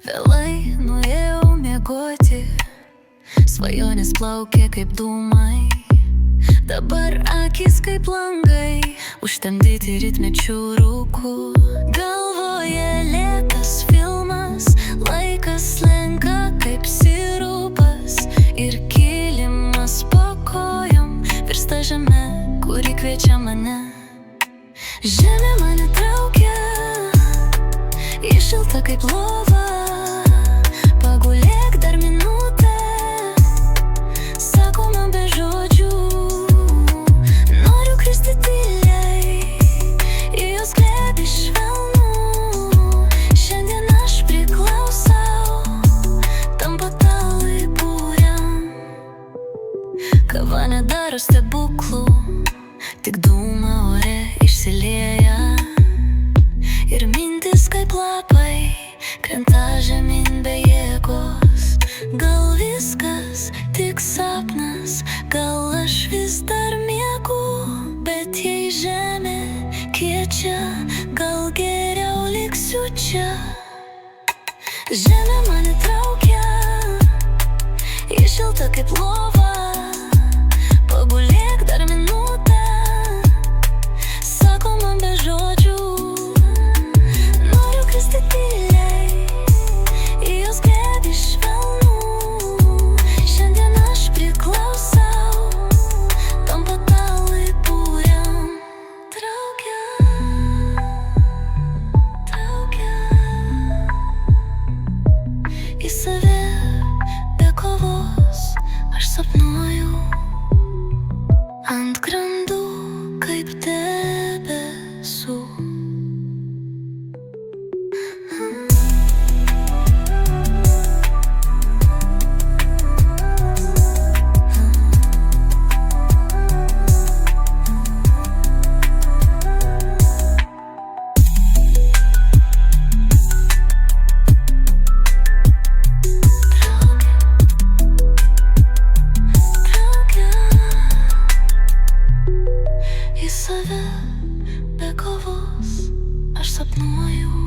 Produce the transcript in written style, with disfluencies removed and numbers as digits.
Vėlai nuėjau miegoti, svajonės plaukė kaip dūmai. Dabar akys kaip langai, užtemdyti rytmečių rūkų. Galvoje lėtas filmas, laikas slenka kaip sirupas. Ir kilimas po kojom virsta žeme, kuri kviečia mane. Žemė mane traukia, ji šilta kaip lova. Pagulėk dar minutę, sako man be žodžių. Noriu kristi tyliai į jos glėbį švelnų. Šiandien aš priklausau tam patalai būriam. Kava nedaro stebuklų, tik dūma ore išsilieja. Ir mintis kaip lapai krenta žemyn be jėgos. Gal viskas tik sapnas, gal aš vis dar miegu. Bet jei žemė kviečia, gal geriau liksiu čia. Žemė mane traukia, ji šilta kaip lova. Pagulėk dar minutę, sako man be žodžių. Noriu kristi tyliai į jos glėbį švelnų. Šiandien aš priklausau tam patalai būriam. Traukia į save be kovos. Aš sapnuoju ant grandų kaip debesų. Į save be kovos aš sapnuoju